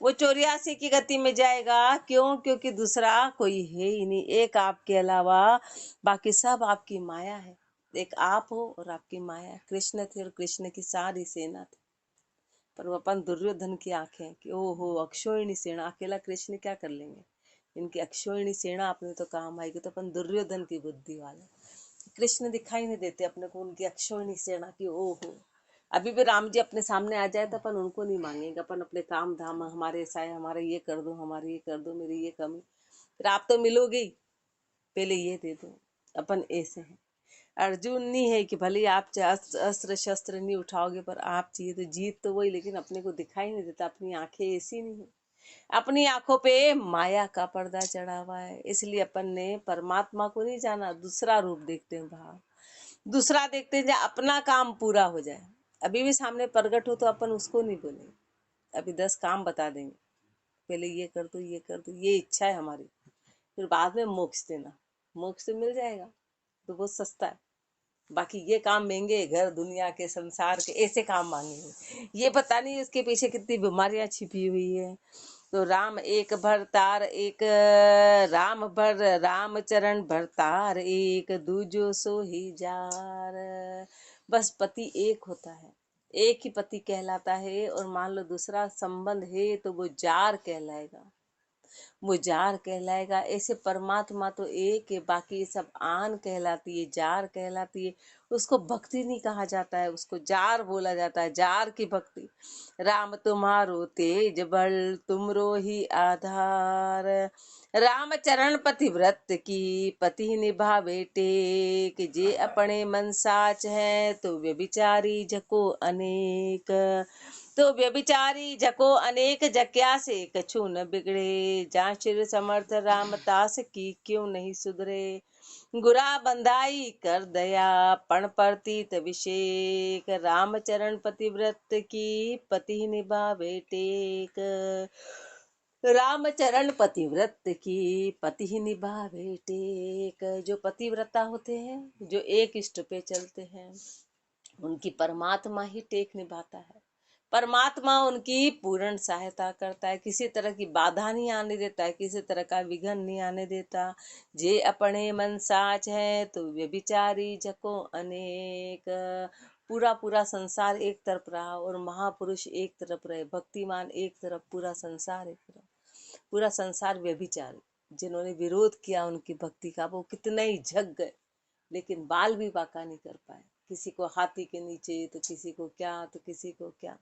वो 84 की गति में जाएगा। क्यों? क्योंकि दूसरा कोई है ही नहीं, एक आपके अलावा बाकी सब आपकी माया है। एक आप हो और आपकी माया। कृष्ण थे और कृष्ण की सारी सेना थी, पर वो अपन दुर्योधन की आंखें कि ओहो अक्षोहिणी सेना, अकेला कृष्ण क्या कर लेंगे, इनकी अक्षोहिणी सेना अपने तो काम आएगी। तो अपन दुर्योधन की बुद्धि वाले, कृष्ण दिखाई नहीं देते अपने को, उनकी अक्षोहिणी सेना की ओहो। अभी भी राम जी अपने सामने आ जाए तो अपन उनको नहीं मांगेंगे, अपन अपने काम धाम, हमारे ऐसा है, हमारा ये कर दो, हमारे ये कर दो, मेरी ये कमी, फिर आप तो मिलोगे ही, पहले ये दे दो। अपन ऐसे हैं। अर्जुन नहीं है कि भले आप अस्त्र शस्त्र नहीं उठाओगे, पर आप चाहिए तो जीत तो वही, लेकिन अपने को दिखाई नहीं देता, अपनी आंखें ऐसी नहीं है, अपनी आंखों पे माया का पर्दा चढ़ा हुआ है। इसलिए अपन ने परमात्मा को नहीं जाना, दूसरा रूप देखते हैं बाहर, दूसरा देखते हैं जहाँ अपना काम पूरा हो जाए। अभी भी सामने प्रगट हो तो अपन उसको नहीं बोलेंगे, अभी 10 काम बता देंगे, पहले ये कर दो, ये कर दो, ये इच्छा है हमारी, फिर बाद में मोक्ष देना। मोक्ष तो मिल जाएगा, तो बहुत सस्ता है। बाकी ये काम महंगे, घर दुनिया के संसार के ऐसे काम मांगेंगे, ये पता नहीं उसके पीछे कितनी बीमारियां छिपी हुई है। तो राम एक भरतार एक, राम भर राम चरण भरतार एक, दूजो सो ही जार। बस पति एक होता है, एक ही पति कहलाता है, और मान लो दूसरा संबंध है तो वो जार कहलाएगा, वो जार कहलाएगा। ऐसे परमात्मा तो एक है, बाकी सब आन कहलाती है, जार कहलाती है। उसको भक्ति नहीं कहा जाता है, उसको जार बोला जाता है, जार की भक्ति। राम तुम्हारो तेज बल, तुमरो ही आधार, राम चरण पतिव्रत की, पति निभावे टेक, जे अपने मन साच है, तो व्यभिचारी जको अनेक। तो व्यभिचारी जको अनेक, जक्या से कछु न बिगड़े, जा चिर समर्थ राम तास की, क्यों नहीं सुधरे। गुरा बंधाई कर दया, पण प्रतीत अभिषेक, राम चरण पतिव्रत की, पति निभावे टेक। राम चरण पतिव्रत की, पति ही निभावे टेक। जो पतिव्रता होते हैं, जो एक इष्ट पे चलते हैं, उनकी परमात्मा ही टेक निभाता है। परमात्मा उनकी पूर्ण सहायता करता है, किसी तरह की बाधा नहीं आने देता है, किसी तरह का विघ्न नहीं आने देता। जे अपने मन साच है, तो व्यभिचारी जको अनेक। पूरा पूरा संसार एक तरफ रहा और महापुरुष एक तरफ रहे, भक्तिमान एक तरफ, पूरा संसार एक तरफ। पूरा संसार व्यभिचारी, जिन्होंने विरोध किया उनकी भक्ति का, वो कितने ही झक गए, लेकिन बाल भी बाका नहीं कर पाए। किसी को हाथी के नीचे, तो किसी को क्या, तो किसी को क्या।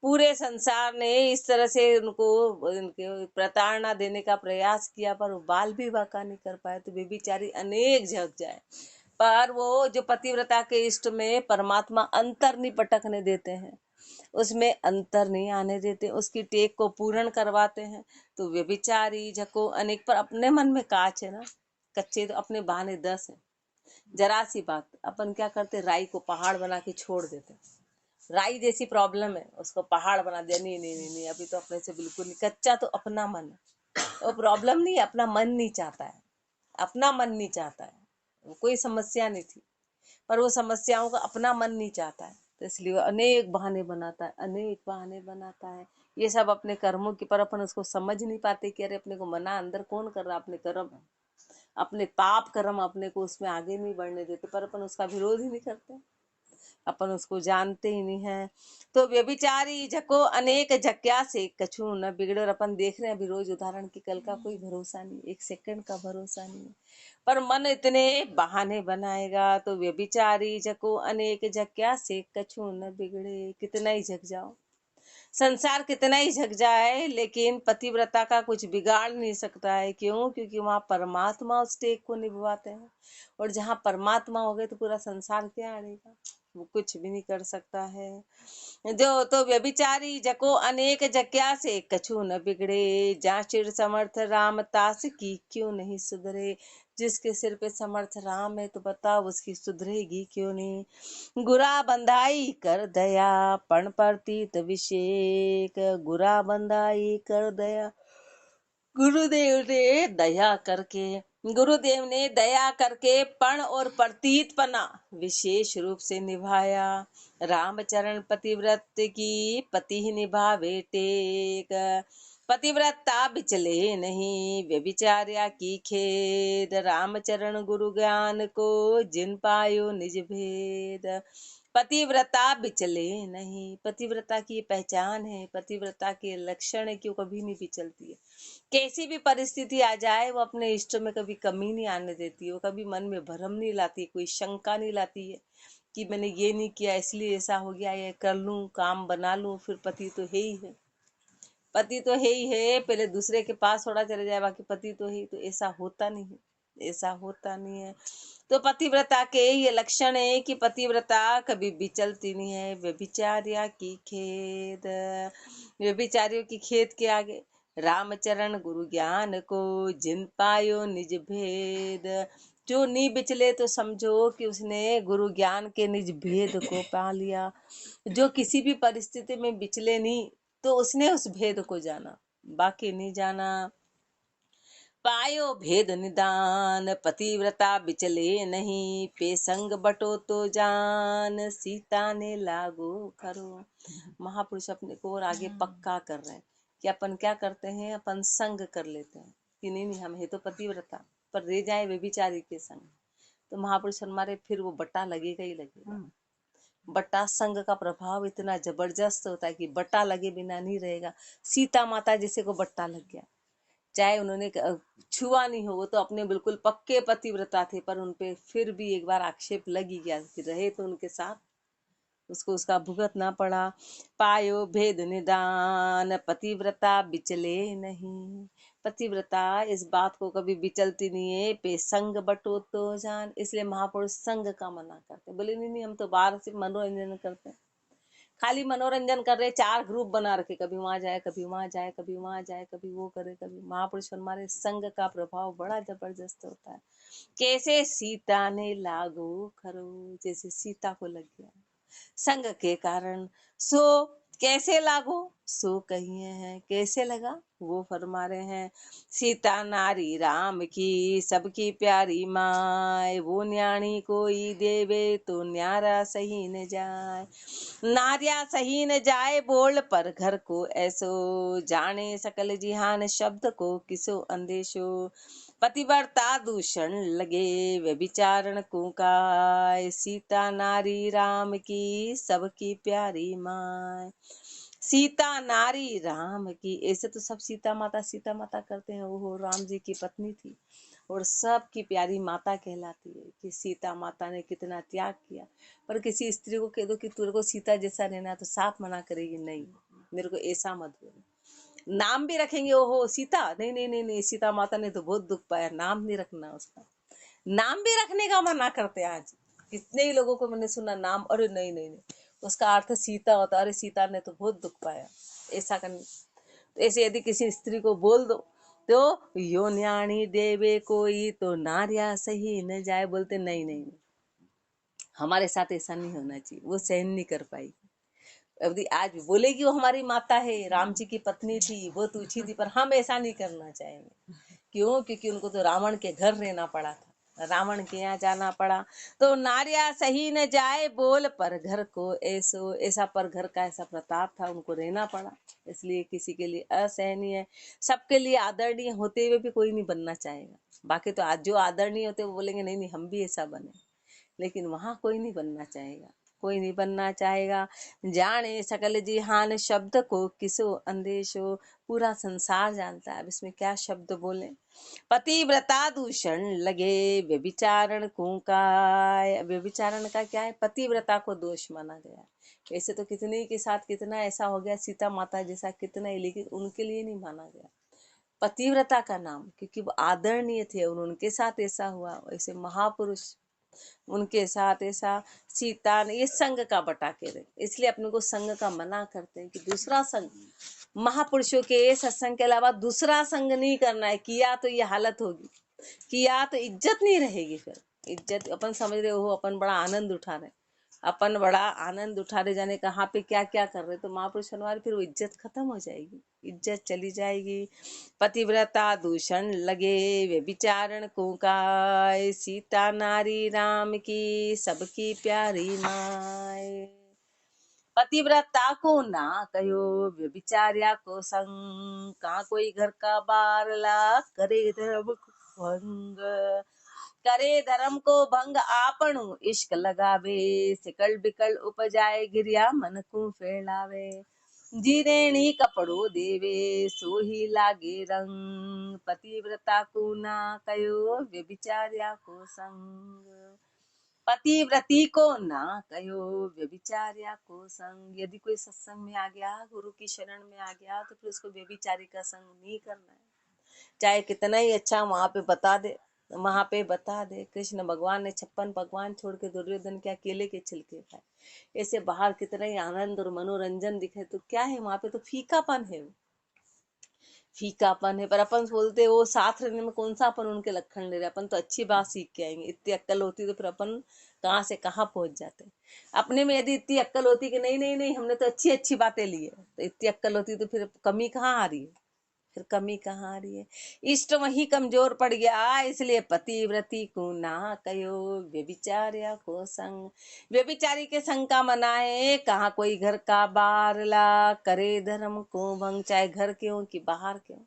पूरे संसार ने इस तरह से उनको इनके प्रताड़ना देने का प्रयास किया, पर वो बाल भी बाका नहीं कर पाए, तो बेचारी अनेक झक जाए। पर वो जो पतिव्रता के इष्ट में परमात्मा अंतर नहीं पटकने देते हैं, उसमें अंतर नहीं आने देते, उसकी टेक को पूर्ण करवाते हैं। तो व्यभिचारी झको अनेक, पर अपने मन में काच है ना, कच्चे तो अपने बहाने 10 है। जरा सी बात अपन क्या करते, राई को पहाड़ बना के छोड़ देते। राई जैसी प्रॉब्लम है, उसको पहाड़ बना दिया, नहीं नहीं नहीं नहीं, अभी तो अपने से बिल्कुल नहीं, कच्चा तो अपना मन है। वो प्रॉब्लम नहीं है, अपना मन नहीं चाहता है, अपना मन नहीं चाहता है। वो कोई समस्या नहीं थी, पर वो समस्याओं का अपना मन नहीं चाहता है, तो इसलिए वो अनेक बहाने बनाता है, अनेक बहाने बनाता है। ये सब अपने कर्मों की, पर अपन उसको समझ नहीं पाते कि अरे अपने को मना अंदर कौन कर रहा, अपने कर्म, अपने पाप कर्म अपने को उसमें आगे नहीं बढ़ने देते, पर अपन उसका विरोध ही नहीं करते, अपन उसको जानते ही नहीं है। तो व्यभिचारी झको अनेक, झक्या से कछु न बिगड़े। और अपन देख रहे हैं अभी रोज उदाहरण की, कल का कोई भरोसा नहीं, एक सेकंड का भरोसा नहीं, पर मन इतने बहाने बनाएगा। तो व्यभिचारी झको अनेक, झक्या से कछु न बिगड़े। कितना ही झक जाओ, संसार कितना ही झक जाए, लेकिन पतिव्रता का कुछ बिगाड़ नहीं सकता है। क्यों? क्योंकि वहाँ परमात्मा उस टेक को निभाते हैं, और जहाँ परमात्मा हो गए तो पूरा संसार क्या आएगा, वो कुछ भी नहीं कर सकता है। जो तो व्यभिचारी जको अनेक, जक्या से कछु न बिगड़े, जा चिर समर्थ राम तास की, क्यों नहीं सुधरे। जिसके सिर पे समर्थ राम है, तो बताओ उसकी सुधरेगी क्यों नहीं। गुरा बंधाई कर दया, पण प्रतीत अभिषेक, गुरा बंधाई कर दया। गुरुदेव ने दया करके गुरुदेव ने दया करके पण और प्रतीतपना विशेष रूप से निभाया। रामचरण पतिव्रत की पति ही निभावे टेक, पतिव्रता बिचले नहीं व्यभिचार्या की खेद। रामचरण गुरु ज्ञान को जिन पायो निज भेद, पतिव्रता बिचले नहीं। पतिव्रता की पहचान है, पतिव्रता के लक्षण है कि वो कभी नहीं बिचलती है। कैसी भी परिस्थिति आ जाए वो अपने इष्ट में कभी कमी नहीं आने देती, वो कभी मन में भ्रम नहीं लाती, कोई शंका नहीं लाती है कि मैंने ये नहीं किया इसलिए ऐसा हो गया, ये कर लूं, काम बना लूं, फिर पति तो है ही है, पति तो है ही है, पहले दूसरे के पास थोड़ा चले जाए, बाकी पति तो है ही। तो ऐसा होता नहीं है, ऐसा होता नहीं है। तो पतिव्रता के ये लक्षण है कि पतिव्रता कभी विचलती नहीं है। व्यभिचार्या की खेद, व्यभिचारियों की खेद के आगे रामचरण गुरु ज्ञान को जिन पायो निज भेद। जो नहीं बिचले तो समझो कि उसने गुरु ज्ञान के निज भेद को पा लिया। जो किसी भी परिस्थिति में बिचले नहीं तो उसने उस भेद को जाना, बाकी नहीं जाना। पायो भेद निदान, पतिव्रता बिचले नहीं, पे संग बटो तो जान, सीता ने लागू करो। महापुरुष अपने को और आगे पक्का कर रहे हैं कि अपन क्या करते हैं, अपन संग कर लेते हैं कि नहीं हम है तो पतिव्रता, पर रह जाए व्यभिचारी के संग तो महापुरुष हमारे फिर वो बट्टा लगेगा ही लगेगा। बट्टा संग का प्रभाव इतना जबरदस्त होता है कि बट्टा लगे बिना नहीं रहेगा। सीता माता जिसे को बट्टा लग गया, चाहे उन्होंने छुआ नहीं हो, वो तो अपने बिल्कुल पक्के पतिव्रता थे, पर उनपे फिर भी एक बार आक्षेप लग ही गया कि रहे तो उनके साथ, उसको उसका भुगतना पड़ा। पायो भेद निदान, पतिव्रता बिचले नहीं। पतिव्रता इस बात को कभी बिचलती नहीं है। पे संग बटो तो जान, इसलिए महापुरुष संग का मना करते। बोले नहीं हम तो बाहर से मनोरंजन करते हैं, खाली मनोरंजन कर रहे, 4 ग्रुप बना रखे, कभी वहां जाए, कभी वहां जाए, कभी वहां जाए, कभी वो करे, कभी। महापुरुष हमारे संग का प्रभाव बड़ा जबरदस्त होता है। कैसे सीता ने लागू करो, जैसे सीता को लग गया संग के कारण। सो कैसे लागू, सो कहिए हैं कैसे लगा, वो फरमा रहे हैं। सीता नारी राम की सबकी प्यारी माय, वो न्याणी कोई देवे तो न्यारा सही न जाए। नार्या सही न जाए बोल पर घर को ऐसो, जाने सकल जिहान शब्द को किसो अंदेशो। पतिव्रता दूषण लगे व्यभिचारण कुकाय, सीता नारी राम की सबकी प्यारी माय। सीता नारी राम की, ऐसे तो सब सीता माता करते हैं, वो राम जी की पत्नी थी और सबकी प्यारी माता कहलाती है कि सीता माता ने कितना त्याग किया। पर किसी स्त्री को कह दो कि तेरे को सीता जैसा रहना है तो साफ मना करेगी, नहीं मेरे को ऐसा मत बोलो। नाम भी रखेंगे ओहो सीता, नहीं नहीं नहीं नहीं, सीता माता ने तो बहुत दुख पाया, नाम नहीं रखना उसका। नाम भी रखने का मना करते हैं आज, कितने ही लोगों को मैंने सुना नाम, अरे नहीं नहीं नहीं, उसका अर्थ सीता होता, अरे सीता ने तो बहुत दुख पाया, ऐसा करने। तो ऐसे यदि किसी स्त्री को बोल दो तो यो न्याणी देवे कोई तो नार्या सही न जाए, बोलते नहीं नहीं नहीं, हमारे साथ ऐसा नहीं होना चाहिए, वो सहन नहीं कर पाई। अभी आज भी बोलेगी वो हमारी माता है, राम जी की पत्नी थी, वो तुझी थी, पर हम ऐसा नहीं करना चाहेंगे। क्यों? क्योंकि उनको तो रावण के घर रहना पड़ा था, रावण के यहाँ जाना पड़ा। तो नारिया सही न जाए बोल पर घर को ऐसो, ऐसा पर घर का ऐसा प्रताप था, उनको रहना पड़ा, इसलिए किसी के लिए असहनीय है। सबके लिए आदरणीय होते हुए भी कोई नहीं बनना चाहेगा। बाकी तो आज जो आदरणीय होते वो बोलेंगे नहीं नहीं हम भी ऐसा बने, लेकिन वहां कोई नहीं बनना चाहेगा, कोई नहीं बनना चाहेगा। जाने सकल जिहान शब्द को किसो अंदेशो, पूरा संसार जानता है अब इसमें क्या शब्द बोले। पतिव्रता दूषण लगे व्यभिचारण कुकाय, व्यभिचारण का क्या है, पतिव्रता को दोष माना गया। वैसे तो कितने के साथ कितना ऐसा हो गया, सीता माता जैसा कितना ही, लेकिन उनके लिए नहीं माना गया पतिव्रता का नाम, क्योंकि वो आदरणीय थे और उनके साथ ऐसा हुआ। ऐसे महापुरुष उनके साथ ऐसा, सीता ने ये संग का बटा के रहे, इसलिए अपने को संग का मना करते हैं कि दूसरा संग, महापुरुषों के सत्संग के अलावा दूसरा संग नहीं करना है। किया तो ये हालत होगी, किया तो इज्जत नहीं रहेगी, फिर इज्जत अपन समझ रहे हो अपन बड़ा आनंद उठा रहे, अपन बड़ा आनंद उठा रहे, जाने कहाँ पे क्या क्या कर रहे, तो महापुरुष हमारे फिर वो इज्जत खत्म हो जाएगी, इज्जत चली जाएगी। पतिव्रता दूषण लगे वे विचारण को काय, सीता नारी राम की सबकी प्यारी माए। पतिव्रता को ना कहो व्यभिचार्या को संग, कहाँ कोई घर का बारला करे धर्म को भंग, करे धर्म को भंग आपणु इश्क लगावे, सिकल बिकल उपजाए गिरिया मन को फैलावे, जीरेणी कपड़ो देवे सो ही लागे रंग, पतिव्रता को ना कहो व्यभिचार्या को संग, पतिव्रती को ना कहो व्यभिचार्या को संग। यदि कोई सत्संग में आ गया, गुरु की शरण में आ गया, तो फिर उसको व्यभिचारी का संग नहीं करना है, चाहे कितना ही अच्छा वहां पे बता दे, वहां पे बता दे। कृष्ण भगवान ने 56 पकवान छोड़ के दुर्योधन के केले के छिलके खाए, ऐसे बाहर कितना ही आनंद और मनोरंजन दिखे, तो क्या है वहां पे, तो फीकापन है, फीकापन है। पर अपन बोलते वो साथ रहने में कौन सा अपन उनके लक्षण ले रहे, अपन तो अच्छी बात सीख के आएंगे। इतनी अक्ल होती तो फिर अपन कहाँ से कहाँ पहुंच जाते। अपने में यदि इतनी अक्ल होती कि नहीं नहीं नहीं हमने तो अच्छी अच्छी बातें ली है, तो इतनी अक्ल होती तो फिर कमी कहाँ आ रही है, फिर कमी कहाँ आ रही है। इष्ट वही कमजोर पड़ गया, इसलिए पतिव्रती को ना कहो व्यभिचार्या को संग, व्यभिचारी के संग का मनाए, कहाँ कोई घर का बारला करे धर्म को भंग, चाहे घर के हो कि बाहर के हो,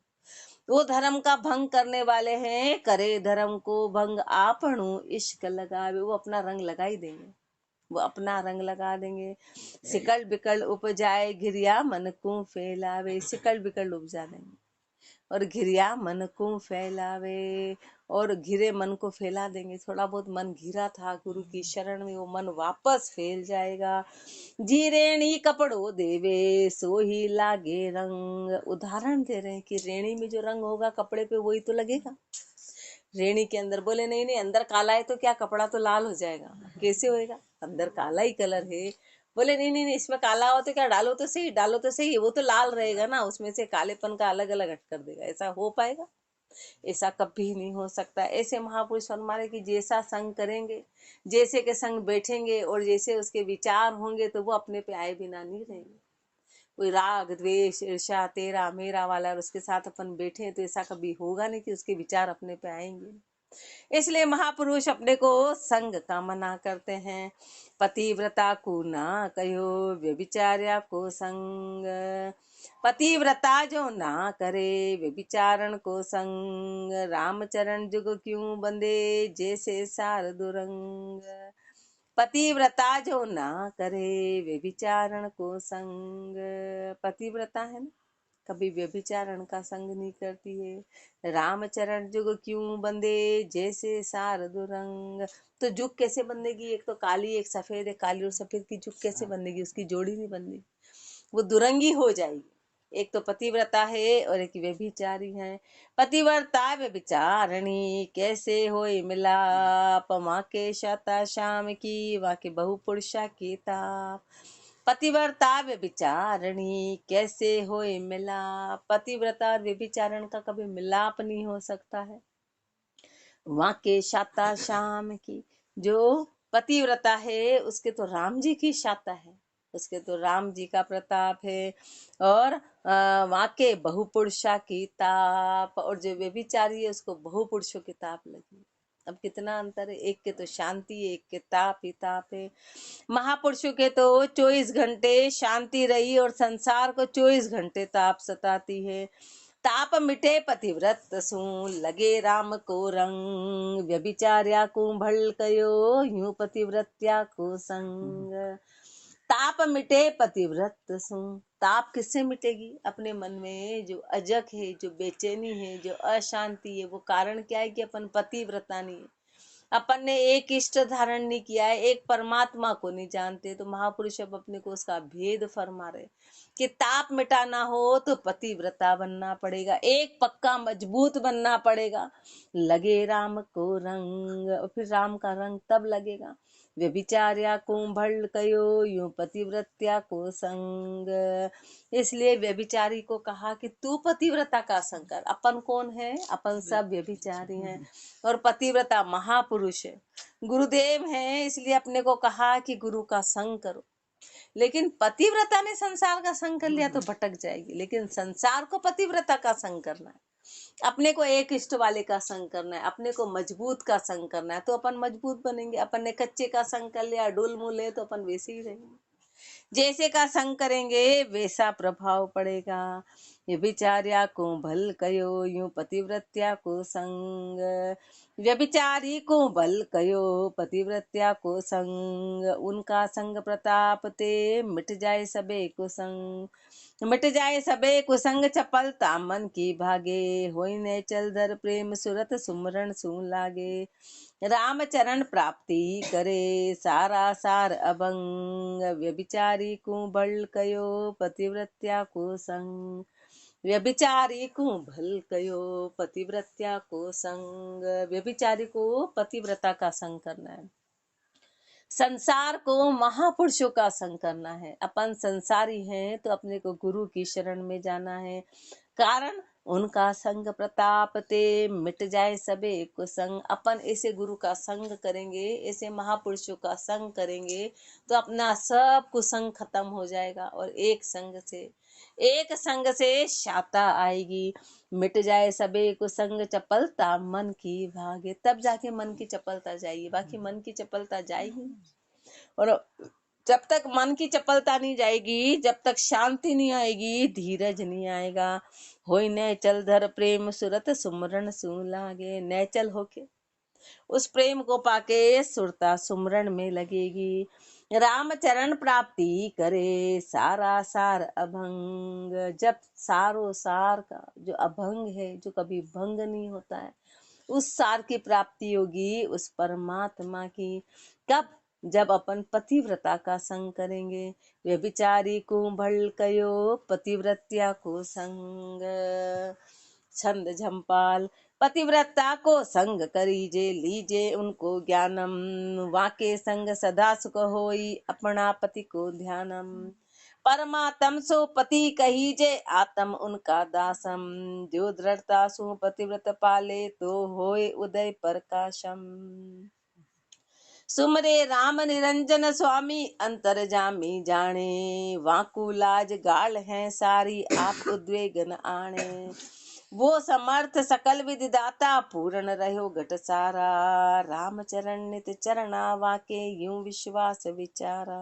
वो धर्म का भंग करने वाले हैं, करे धर्म को भंग आपणु इश्क लगावे, वो अपना रंग लगा ही देंगे, वो अपना रंग लगा देंगे। सिकल बिकल उपजाए घिरिया मन को फैलावे, सिकल बिकल उपजा देंगे और घिरिया मन को फैलावे, और घिरे मन को फैला देंगे। थोड़ा बहुत मन घिरा था गुरु की शरण में, वो मन वापस फैल जाएगा। जी रेणी कपड़ो देवे सो ही लागे रंग, उदाहरण दे रहे हैं कि रेणी में जो रंग होगा कपड़े पे वही तो लगेगा। रेणी के अंदर, बोले नहीं नहीं अंदर काला है तो क्या कपड़ा तो लाल हो जाएगा, कैसे होएगा, अंदर काला ही कलर है। बोले नहीं नहीं नहीं इसमें काला हो तो क्या, डालो तो सही, डालो तो सही, वो तो लाल रहेगा ना, उसमें से कालेपन का अलग अलग हट कर देगा, ऐसा हो पाएगा, ऐसा कभी नहीं हो सकता। ऐसे महापुरुष हमारे की जैसा संग करेंगे, जैसे के संग बैठेंगे और जैसे उसके विचार होंगे, तो वो अपने पे आए बिना नहीं रहेंगे। कोई राग द्वेष ईर्ष्या तेरा मेरा वाला और उसके साथ अपन बैठे तो ऐसा कभी होगा नहीं कि उसके विचार अपने पे आएंगे। इसलिए महापुरुष अपने को संग का मना करते हैं। पतिव्रता को ना कहो व्यभिचार्या को संग, पतिव्रता जो ना करे व्यभिचारण को संग, रामचरण जुग क्यों बंदे जैसे सार दुरंग, पतिव्रता जो ना करे व्यभिचारण को संग, पतिव्रता है ना, कभी व्यभिचारण का संग नहीं करती है। रामचरण जुग क्यों बंदे जैसे शारदु रंग, तो जुग कैसे बंदेगी, एक तो काली एक सफेद है, काली और सफेद की जुग कैसे बंदेगी, उसकी जोड़ी नहीं बंदेगी, वो दुरंगी हो जाएगी। एक तो पतिव्रता है और एक व्यभिचारी है। पतिव्रता व्यभिचारणी कैसे होए मिलाप, माँ के शाता शाम की वहाँ के बहु पुरुषा की ताप, पतिव्रता व्यभिचारणी कैसे होए मिलाप, पतिव्रता और व्यभिचारण का कभी मिलाप नहीं हो सकता है। वहाँ के शाता शाम की, जो पतिव्रता है उसके तो राम जी की शाता है, उसके तो राम जी का प्रताप है, और वहाँ के बहुपुरुषा की ताप, और जो व्यभिचारी है उसको बहुपुरुषों की ताप लगी। अब कितना अंतर है, एक के तो शांति है, एक के ताप ही ताप है। महापुरुषों के तो 24 घंटे शांति रही और संसार को 24 घंटे ताप सताती है। ताप मिटे पतिव्रत सू लगे राम को रंग, व्यभिचार्या को भल कयो यूं पतिव्रत्या को संग, ताप मिटे पतिव्रत सू, ताप किससे मिटेगी, अपने मन में जो अजक है, जो बेचैनी है, जो अशांति है, वो कारण क्या है कि अपन पतिव्रता नहीं है, अपन ने एक इष्ट धारण नहीं किया है, एक परमात्मा को नहीं जानते। तो महापुरुष अब अपने को उसका भेद फरमा रहे कि ताप मिटाना हो तो पतिव्रता बनना पड़ेगा, एक पक्का मजबूत बनना पड़ेगा, लगे राम को रंग, और फिर राम का रंग तब लगेगा व्यभिचार्या को भल कयो यूं पतिव्रत्या को संग। इसलिए व्यभिचारी को कहा कि तू पतिव्रता का संग कर। अपन कौन है? अपन सब व्यभिचारी हैं और पतिव्रता महापुरुष है, गुरुदेव हैं, इसलिए अपने को कहा कि गुरु का संग करो। लेकिन पतिव्रता ने संसार का संग कर लिया तो भटक जाएगी, लेकिन संसार को पतिव्रता का संग करना है। अपने को एक इष्ट वाले का संग करना है, अपने को मजबूत का संग करना है, तो अपन मजबूत बनेंगे। अपन ने कच्चे का संग कर लिया, डोल मूले, तो अपन वैसे ही रहेंगे। जैसे का संग करेंगे वैसा प्रभाव पड़ेगा। व्यभिचार्या को भल कयो यूं पतिव्रत्या को संग। व्यभिचारी को भल कयो पतिव्रत्या को संग। उनका संग प्रताप ते मिट जाए सबे कुसंग। मिट जाए सबे कुसंग चपलता मन की भागे। होई ने चल धर प्रेम सुरत सुमरण सु लागे। राम चरण प्राप्ति करे सारा सार अभंग। व्यभिचारी को भल कयो पतिव्रत्या को संग। व्यभिचारी को भल कयो पतिव्रत्या को संग। व्यभिचारी को पतिव्रता का संग करना है, संसार को महापुरुषों का संग करना है। अपन संसारी हैं तो अपने को गुरु की शरण में जाना है, कारण उनका संग प्रताप ते मिट जाए सबे कुसंग। अपन ऐसे गुरु का संग करेंगे, ऐसे महापुरुषों का संग करेंगे तो अपना सब कुसंग खत्म हो जाएगा और एक संग से शाता आएगी। मिट जाए सबे कुसंग चपलता मन की भागे। तब जाके मन की चपलता जाएगी, बाकी मन की चपलता जाएगी। और जब तक मन की चपलता नहीं जाएगी, जब तक शांति नहीं आएगी, धीरज नहीं आएगा। होई नैचल धर प्रेम सुरत सुमरण सु लागे। नैचल होके उस प्रेम को पाके सुरता सुमरण में लगेगी। राम चरण प्राप्ति करे सारा सार अभंग। जब सारो सार का जो अभंग है, जो कभी भंग नहीं होता है, उस सार की प्राप्ति होगी, उस परमात्मा की। कब? जब अपन पतिव्रता का संग करेंगे। व्यभिचारी को भल कयो पतिव्रत्या को संग। छंद झंपाल। पतिव्रता को संग करीजे लीजे उनको ज्ञानम। वाके संग सदा सुख होई अपना पति को ध्यानम। परमात्म सो पति कहीजे आत्म उनका दासम। जो दृढ़ता सु पतिव्रत पाले तो होए उदय प्रकाशम। सुमरे राम निरंजन स्वामी अंतर जामी जाने। वाकू लाज गाल है सारी आप उद्वेगन आने। वो समर्थ सकल विधि दाता पूर्ण रहो घट सारा। राम चरण नित चरणा वाके यूं विश्वास विचारा।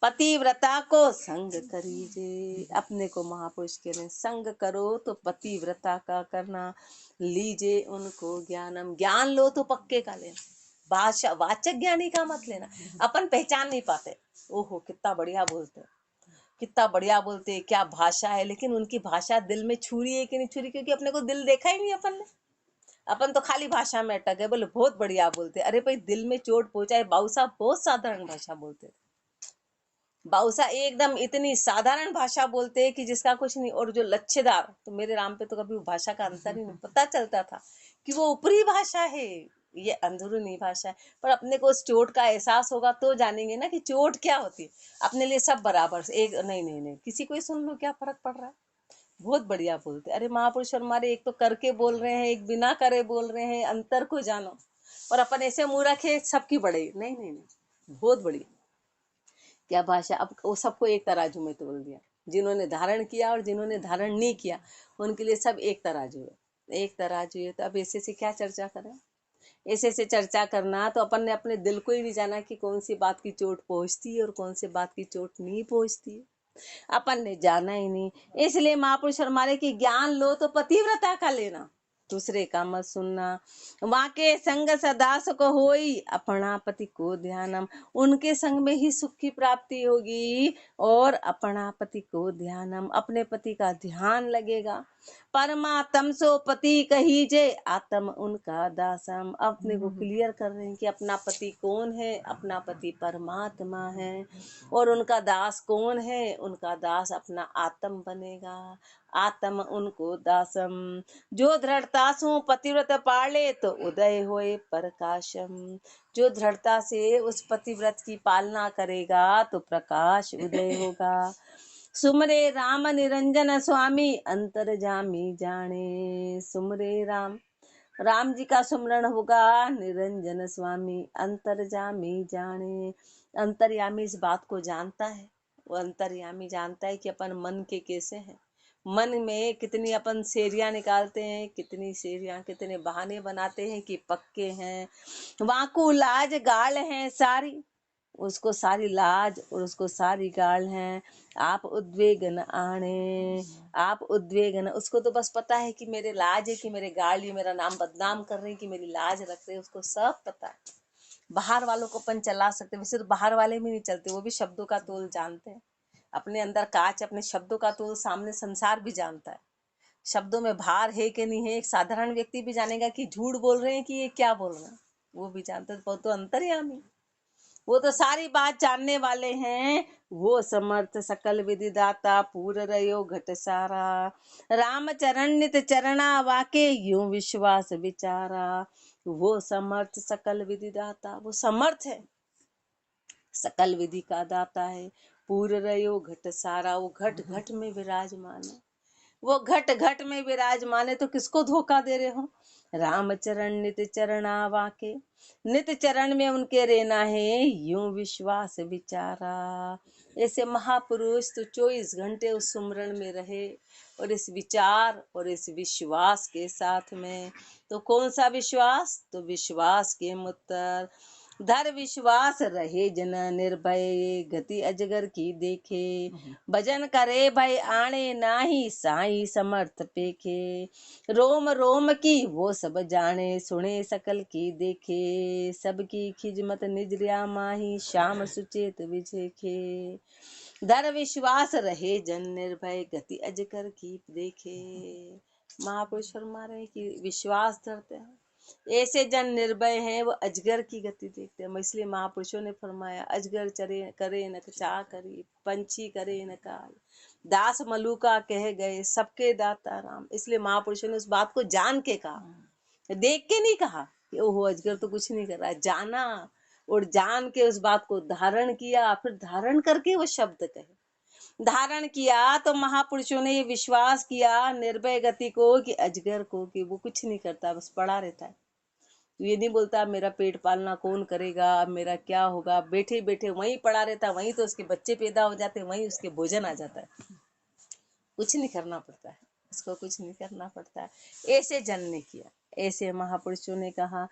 पतिव्रता को संग करीजे। अपने को महापुरुष कह रहे हैं, संग करो तो पतिव्रता का करना। लीजे उनको ज्ञानम। ज्ञान लो तो पक्के का लेना, भाषा वाचक ज्ञानी का मत लेना। अपन पहचान नहीं पाते, ओहो कितना बढ़िया बोलते, कितना बढ़िया बोलते, क्या भाषा है, लेकिन उनकी भाषा दिल में छू रही है कि नहीं छू रही, क्योंकि अपने को दिल देखा ही नहीं अपन ने। अपन तो खाली भाषा में अटक गए, बोले बहुत बढ़िया बोलते। अरे भाई दिल में चोट पहुंचाए। बाबू साहब बहुत साधारण भाषा बोलते थे। बाबू साहब एकदम इतनी साधारण भाषा बोलते कि जिसका कुछ नहीं। और जो लच्छेदार, तो मेरे राम पे तो कभी भाषा का अंतर ही नहीं पता चलता था कि वो ऊपरी भाषा है, ये अंदरूनी भाषा है। पर अपने को उस चोट का एहसास होगा तो जानेंगे ना कि चोट क्या होती है। अपने लिए सब बराबर, एक नहीं, किसी को ही सुन लो, क्या फर्क पड़ रहा है। बहुत बढ़िया बोलते। अरे महापुरुष हमारे एक तो करके बोल रहे हैं, एक बिना करे बोल रहे हैं, अंतर को जानो। और अपन ऐसे मुंह रखे सबकी बड़े, नहीं, बहुत बढ़िया। क्या भाषा। अब वो सबको एक तराजू में तोल दिया, जिन्होंने धारण किया और जिन्होंने धारण नहीं किया, उनके लिए सब एक तराजू है, एक तराजू है। तो अब ऐसे से क्या चर्चा करें। ऐसे से चर्चा करना तो अपन ने अपने दिल को ही नहीं जाना कि कौन सी बात की चोट पहुंचती है और कौन सी बात की चोट नहीं पहुंचती है, अपन ने जाना ही नहीं। इसलिए महापुरुष हमारे की ज्ञान लो तो पतिव्रता का लेना, दूसरे का मत सुनना। वाके संग सदा सुख होई अपना पति को ध्यानम। उनके संग में ही सुख की प्राप्ति होगी और अपना पति को ध्यानम, अपने पति का ध्यान लगेगा। परमात्म सो पति कहीजे आत्म उनका दासम। अपने को क्लियर कर रहे हैं कि अपना पति कौन है। अपना पति परमात्मा है और उनका दास कौन है। उनका दास अपना आत्म बनेगा। आत्म उनको दासम। जो दृढ़ता सु पतिव्रत पाले तो उदय होए प्रकाशम। जो दृढ़ता से उस पतिव्रत की पालना करेगा तो प्रकाश उदय होगा। सुमरे राम निरंजन स्वामी अंतर्जामी जाने। सुमरे राम, राम जी का सुमरण होगा, निरंजन स्वामी अंतर्जामी जाने। अंतर्यामी इस बात को जानता है, वो अंतर्यामी जानता है कि अपन मन के कैसे हैं, मन में कितनी अपन सेरियां निकालते हैं, कितनी सेरियां, कितने बहाने बनाते हैं कि पक्के हैं। वाकू लाज गाल हैं सारी, उसको सारी लाज और उसको सारी गाल हैं। आप उद्वेगन आने, आप उद्वेगन, उसको तो बस पता है कि मेरे लाज है, कि मेरे गाल ये मेरा नाम बदनाम कर रहे हैं, कि मेरी लाज रख रहे हैं, उसको सब पता है। बाहर वालों को अपन चला सकते, वैसे तो बाहर वाले भी नहीं चलते, वो भी शब्दों का तोल जानते हैं। अपने अंदर कांच, अपने शब्दों का तोल सामने संसार भी जानता है। शब्दों में भार है कि नहीं है, एक साधारण व्यक्ति भी जानेगा कि झूठ बोल रहे हैं कि ये क्या बोल रहे हैं, वो भी जानते हैं। वो तो अंतर्यामी, वो तो सारी बात जानने वाले हैं। वो समर्थ सकल विधि दाता पूर रयो घट सारा। राम चरण नित चरणा वाके यूं विश्वास विचारा। वो समर्थ सकल विधि दाता, वो समर्थ है, सकल विधि का दाता है। पूर रयो घट सारा, वो घट घट में विराजमान है, वो घट घट में विराजमान है। तो किसको धोखा दे रहे हो? राम चरण नित चरणा वाके, नित चरण में उनके रहना है, यूं विश्वास विचारा। ऐसे महापुरुष तो 24 घंटे उस सुमरण में रहे, और इस विचार और इस विश्वास के साथ में। तो कौन सा विश्वास? तो विश्वास के मुत्तर धर विश्वास रहे जन निर्भय, गति अजगर की देखे। भजन करे भय आणे नाही, साई समर्थ पेखे। रोम रोम की वो सब जाने, सुने सकल की देखे। सबकी खिजमत निजरिया माही, श्याम सुचेत विचेखे। धर विश्वास रहे जन निर्भय, गति अजगर की देखे। महापुरुष फरमा रहे कि विश्वास धरते हैं, ऐसे जन निर्भय हैं, वो अजगर की गति देखते हैं। इसलिए महापुरुषों ने फरमाया, अजगर चरे करे न चा करी, पंछी करे न काल, दास मलुका कह गए सबके दाता राम। इसलिए महापुरुषों ने उस बात को जान के कहा, देख के नहीं कहा कि ओहो अजगर तो कुछ नहीं कर रहा है। जाना और जान के उस बात को धारण किया, फिर धारण करके वो शब्द कहे। धारण किया तो महापुरुषों ने ये विश्वास किया निर्भय गति को, कि अजगर को, कि वो कुछ नहीं करता, बस पड़ा रहता है। ये नहीं बोलता मेरा पेट पालना कौन करेगा, अब मेरा क्या होगा, बैठे बैठे वहीं पड़ा रहता, वहीं तो उसके बच्चे पैदा हो जाते, वहीं उसके भोजन आ जाता है, कुछ नहीं करना पड़ता है, उसको कुछ नहीं करना पड़ता है। ऐसे जन ने किया, ऐसे महापुरुषों ने कहा,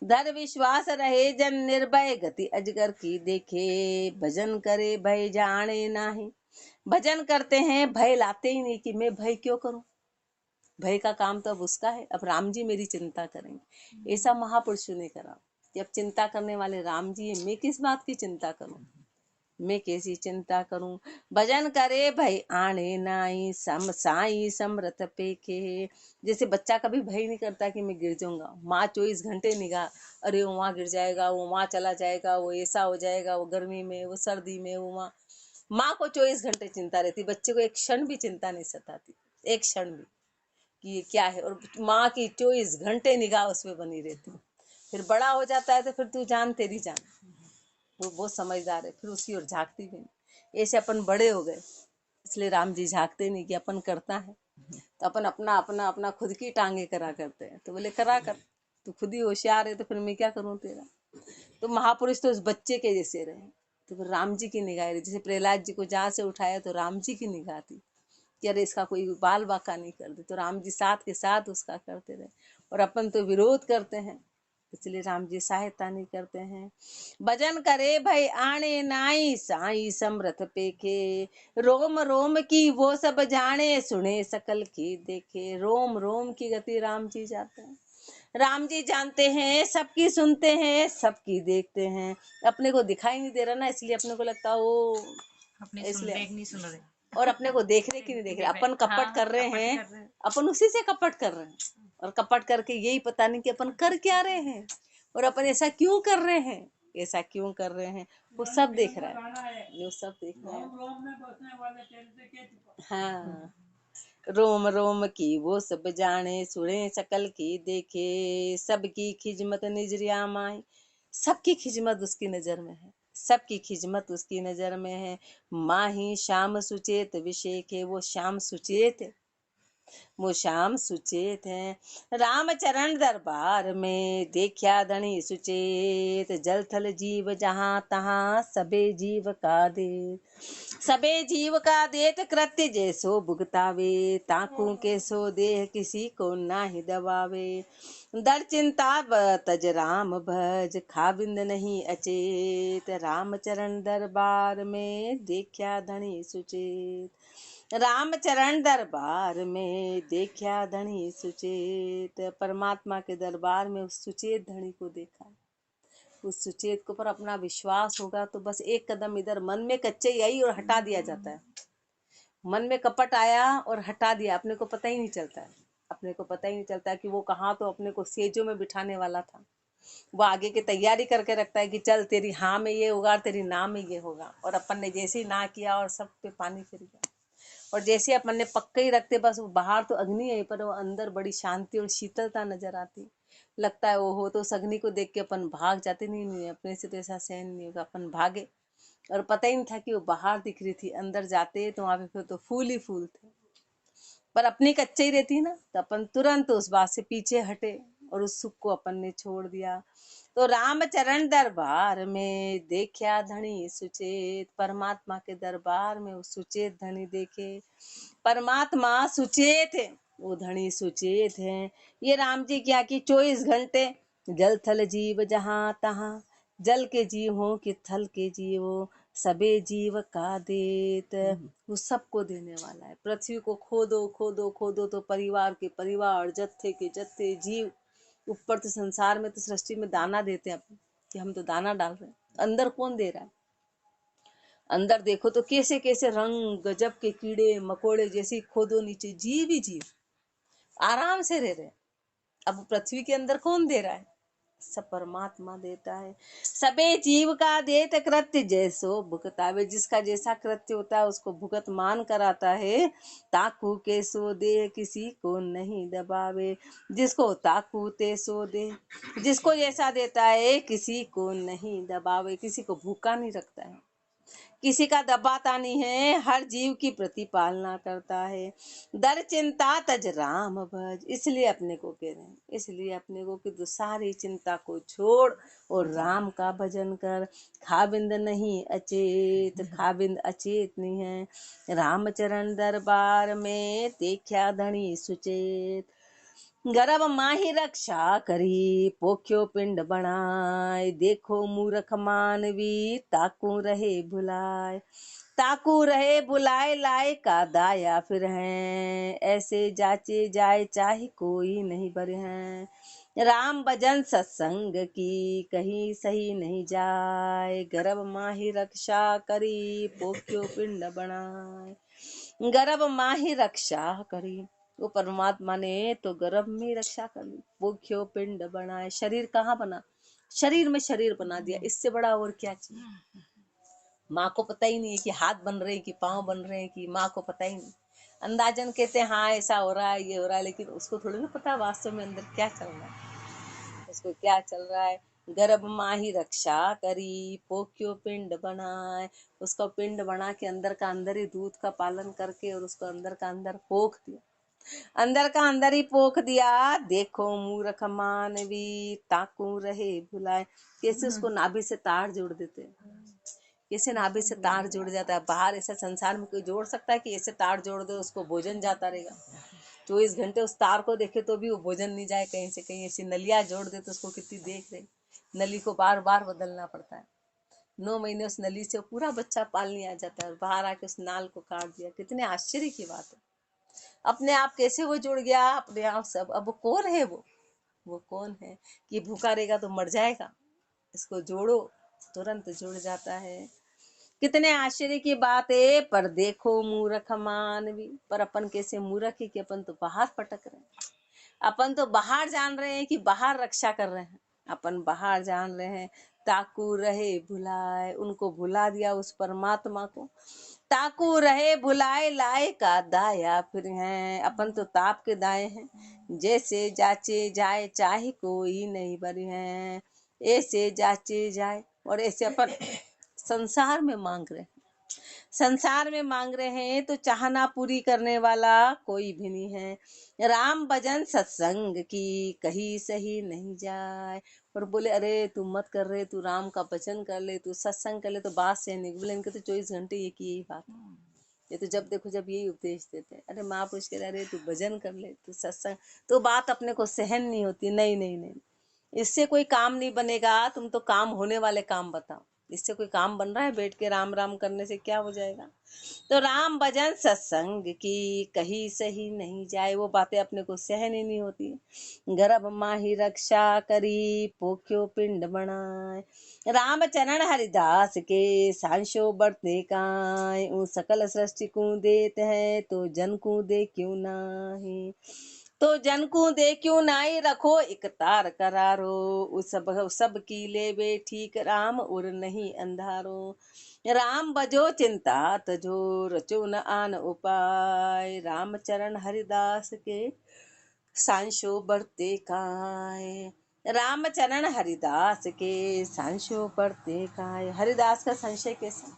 धर विश्वास रहे जन निर्भय, गति अजगर की देखे। भजन करे भय जाने नाही, भजन करते हैं भय लाते ही नहीं, कि मैं भय क्यों करूं, भय का काम तो अब उसका है, अब राम जी मेरी चिंता करेंगे। ऐसा महापुरुषों ने करा कि अब चिंता करने वाले राम जी है, मैं किस बात की चिंता करूं, मैं कैसी चिंता करूं। भजन करे भय आने नाई, सम साई समरथ पेखे। जैसे बच्चा कभी भय नहीं करता कि मैं गिर जाऊंगा, माँ 24 घंटे निगाह, अरे वो वहां गिर जाएगा, वो वहां चला जाएगा, वो ऐसा हो जाएगा, वो गर्मी में, वो सर्दी में, वो माँ को 24 घंटे चिंता रहती, बच्चे को एक क्षण भी चिंता नहीं सताती, एक क्षण भी, कि ये क्या है। और माँ की 24 घंटे निगाह उस पर बनी रहती। फिर बड़ा हो जाता है तो फिर तू जान तेरी जान, वो बहुत समझदार है, फिर उसकी ओर झांकती भी नहीं। ऐसे अपन बड़े हो गए, इसलिए राम जी झांकते नहीं कि अपन करता है, तो अपन अपना अपना अपना खुद की टांगे करा करते हैं। तो बोले करा कर, तू खुद ही होशियार है, तो फिर मैं क्या करूं तेरा। तो महापुरुष तो उस बच्चे के जैसे रहे, तो फिर राम जी की निगाह रही। जैसे प्रहलाद जी को जहाँ से उठाया तो राम जी की निगाह थी कि अरे इसका कोई बाल बाका नहीं कर दे, तो राम जी साथ के साथ उसका करते रहे। और अपन तो विरोध करते हैं, इसलिए राम जी सहायता नहीं करते हैं। भजन करे भाई आने नाई, साई समरथ पेखे। रोम रोम की वो सब जाने, सुने सकल की देखे। रोम रोम की गति राम जी जाते हैं, राम जी जानते हैं, सबकी सुनते हैं, सबकी देखते हैं। अपने को दिखाई नहीं दे रहा ना, इसलिए अपने को लगता वो अपने सुन रहे नहीं सुन रहे, और अपने को देख रहे कि नहीं देख रहे। अपन कपट कर रहे हैं, अपन उसी से कपट कर रहे हैं, और कपट करके यही पता नहीं कि अपन कर क्या रहे हैं, और अपन ऐसा क्यों कर रहे हैं, ऐसा क्यों कर रहे हैं। वो सब देख रहा है, वो सब देख रहा है। हाँ, रोम रोम की वो सब जाने, सुने सकल की देखे, सबकी खिजमत निजरिया माई। सबकी खिजमत उसकी नजर में है, सबकी खिजमत उसकी नजर में है। माही श्याम सुचेत विषेक है, वो श्याम सुचेत है, वो श्याम सुचेत है। रामचरण दरबार में देखा धनी सुचेत, जल थल जीव जहाँ तहाँ सबे जीव का दे। सबे जीव का देत कृत्य जैसो भुगतावे, ताकू के सो देह किसी को नाही दबावे। दर चिंता तज राम भज, खाबिंद नहीं अचेत, रामचरण दरबार में देखा धनी सुचेत। रामचरण दरबार में देखा धनी सुचेत, परमात्मा के दरबार में उस सुचेत धनी को देखा। उस सुचेत को पर अपना विश्वास होगा तो बस एक कदम इधर, मन में कच्चे आई और हटा दिया जाता है। मन में कपट आया और हटा दिया, अपने को पता ही नहीं चलता है, अपने को पता ही नहीं चलता कि वो कहाँ तो अपने को सेजों में बिठाने वाला था। वो आगे की तैयारी करके रखता है कि चल तेरी हाँ में ये होगा, तेरी ना में ये होगा, और अपन ने जैसे ही ना किया और सब पे पानी फिर गया। और जैसे अपन ने पक्का ही रखते, बस वो बाहर तो अग्नि है पर वो अंदर बड़ी शांति और शीतलता नजर आती। लगता है वो हो तो उस अग्नि को देख के अपन भाग जाते, नहीं नहीं अपने से तो ऐसा सहन नहीं होगा, अपन भागे। और पता ही नहीं था कि वो बाहर दिख रही थी, अंदर जाते तो वहां पे फिर तो फूल ही फूल थे। पर अपनी कच्चे ही रहती ना तो अपन तुरंत उस बात से पीछे हटे और उस सुख को अपन ने छोड़ दिया। तो रामचरण दरबार में देखा धनी सुचेत, परमात्मा के दरबार में उस सुचेत धनी देखे। परमात्मा सुचेत है, वो धनी सुचेत है। ये राम जी क्या कि 24 घंटे जल थल जीव जहाँ तहाँ, जल के जीव हो कि थल के जीव हो, सबे जीव का देत, वो सबको देने वाला है। पृथ्वी को खोदो खोदो खोदो तो परिवार के परिवार, जत्थे के जत्थे जीव, ऊपर तो संसार में तो सृष्टि में दाना देते हैं अपन कि हम तो दाना डाल रहे हैं, अंदर कौन दे रहा है? अंदर देखो तो कैसे कैसे रंग गजब के कीड़े मकोड़े, जैसे खोदो नीचे जीव ही जीव आराम से रह रहे। अब पृथ्वी के अंदर कौन दे रहा है? सब परमात्मा देता है। सबे जीव का देत कृत्य जैसो भुगतावे, जिसका जैसा कृत्य होता है उसको भुगत मान कराता है। ताकू के सो दे किसी को नहीं दबावे, जिसको ताकू ते सो दे, जिसको जैसा देता है किसी को नहीं दबावे, किसी को भूखा नहीं रखता है, किसी का दबाता नहीं है, हर जीव की प्रतिपालना करता है। दर चिंता तज राम भज, इसलिए अपने को कह रहे हैं, इसलिए अपने को कि तू सारी चिंता को छोड़ और राम का भजन कर। खाबिंद नहीं अचेत, खाबिंद अचेत नहीं है। रामचरण दरबार में देखा धनी सुचेत, गर्भ माही रक्षा करी पोख्यो पिंड बनाए, देखो मूर्ख मानवी ताकू रहे भुलाए। ताकू रहे बुलाए लाए का दाया फिर हैं, ऐसे जाचे जाए चाहे कोई नहीं बर हैं। राम भजन सत्संग की कहीं सही नहीं जाए, गर्भ माही रक्षा करी पोख्यो पिंड बनाए। गर्भ माही रक्षा करी, वो परमात्मा ने तो गर्भ में रक्षा कर ली। पोख्यो पिंड बनाए, शरीर कहाँ बना? शरीर में शरीर बना दिया, इससे बड़ा और क्या चाहिए? माँ को पता ही नहीं है कि हाथ बन रहे हैं कि पाँव बन रहे हैं, कि माँ को पता ही नहीं। अंदाजन कहते हैं हाँ ऐसा हो रहा है, ये हो रहा है, लेकिन उसको थोड़ी ना पता वास्तव में अंदर क्या चल रहा है, उसको क्या चल रहा है। गर्भ माही रक्षा करी पोख्यो पिंड बनाए, उसका पिंड बना के अंदर का अंदर ही दूध का पालन करके और उसको अंदर का अंदर पोख दिया, अंदर का अंदर ही पोख दिया। देखो मूर्ख मानवी ताकू रहे भुलाए, कैसे उसको नाभि से तार जोड़ देते हैं, कैसे नाभि से तार जुड़ जाता है। बाहर ऐसा संसार में कोई जोड़ सकता है कि ऐसे तार जोड़ दो उसको भोजन जाता रहेगा? 24 घंटे उस तार को देखे तो भी वो भोजन नहीं जाए कहीं से कहीं। ऐसी नलियां जोड़ दे तो उसको कितनी देख रहे, नली को बार बार बदलना पड़ता है। 9 महीने उस नली से पूरा बच्चा पालने आ जाता है और बाहर आके उस नाल को काट दिया। कितने आश्चर्य की बात है, अपने आप कैसे वो जुड़ गया अपने आप सब। अब वो कौन है? वो कौन है कि भूखा रहेगा तो मर जाएगा? इसको जोड़ो तुरंत जुड़ जाता है। कितने आश्चर्य की बात है। पर देखो मूर्ख मानवी, पर अपन कैसे मूर्ख है कि अपन तो बाहर पटक रहे हैं, अपन तो बाहर जान रहे हैं कि बाहर रक्षा कर रहे हैं, अपन बाहर जान रहे हैं। ताकू रहे भुलाए, उनको भुला दिया उस परमात्मा को। ताकू रहे भुलाए लाए का दाया फिर हैं। अपन तो ताप के दाए हैं, जैसे जाचे जाए चाहे कोई नहीं बरी हैं। ऐसे जाचे जाए और ऐसे अपन संसार में मांग रहे हैं, संसार में मांग रहे हैं तो चाहना पूरी करने वाला कोई भी नहीं है। राम भजन सत्संग की कहीं सही नहीं जाए। और बोले अरे तू मत कर रहे, तू राम का भजन कर ले, तू सत्संग कर ले तो बात से नहीं। बोले इनके तो 24 घंटे ये की यही बात है, ये तो जब देखो जब यही उपदेश देते हैं। अरे महापुरुष कह रहे अरे तू भजन कर ले, तू सत्संग, तो बात अपने को सहन नहीं होती। नहीं नहीं नहीं, इससे कोई काम नहीं बनेगा। तुम तो काम होने वाले काम बताओ, इससे कोई काम बन रहा है? बैठ के राम राम करने से क्या हो जाएगा? तो राम भजन सत्संग की कहीं सही नहीं जाए, वो बातें अपने को सहन ही नहीं होती। गर्भ माही रक्षा करी पोख्यो पिंड बनाए। राम चरण हरिदास के सांशो बढ़ते काए। ऊ सकल सृष्टि को देत है तो जन को दे क्यों नाही। तो जन को दे क्यों नाई रखो एक तार करारो। उस सब की ले बे ठीक राम उर नहीं अंधारो। राम बजो चिंता तजो रचो न आन उपाय। राम चरण हरिदास के सांशो बढ़ते काय। राम चरण हरिदास के सांशो बढ़ते काय। हरिदास का संशय कैसा?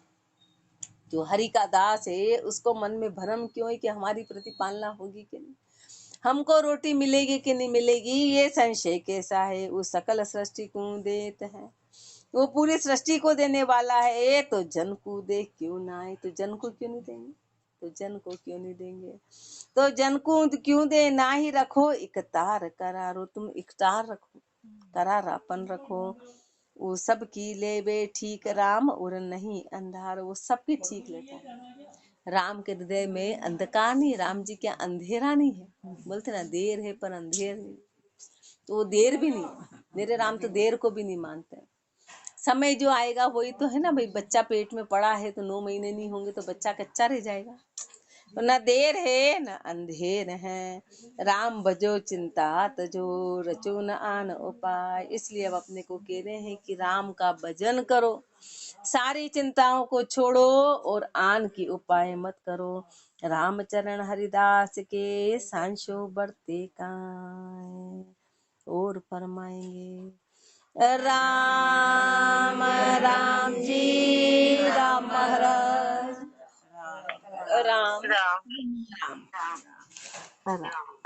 जो हरि का दास है उसको मन में भ्रम क्यों है कि हमारी प्रतिपालना होगी कि नहीं, हमको रोटी मिलेगी कि नहीं मिलेगी, ये संशय कैसा है। वो सकल सृष्टि को देत है, वो पूरी सृष्टि को देने वाला है। तो जन को दे क्यों ना आए, तो जन को क्यों नहीं देंगे, तो जन को क्यों नहीं देंगे। तो जन को क्यों दे ना ही रखो इकतार करारो। तुम इकतार रखो, करारापन रखो। वो सब की ले बे ठीक राम और नहीं अंधार। वो सबकी ठीक लेता है। राम के हृदय में अंधकार नहीं, राम जी क्या अंधेरा नहीं है। बोलते ना देर है पर अंधेर नहीं, तो वो देर भी नहीं है। मेरे राम तो देर को भी नहीं मानते। समय जो आएगा वही तो है ना भाई। बच्चा पेट में पड़ा है तो 9 महीने नहीं होंगे तो बच्चा कच्चा रह जाएगा। तो न देर है न अंधेर है। राम भजो चिंता तजो रचो न आन उपाय। इसलिए अब अपने को कह रहे हैं कि राम का भजन करो, सारी चिंताओं को छोड़ो और आन की उपाय मत करो। रामचरण हरिदास के सांशो बढ़ते काय। और फरमाएंगे राम राम जी राम महाराज राम राम राम।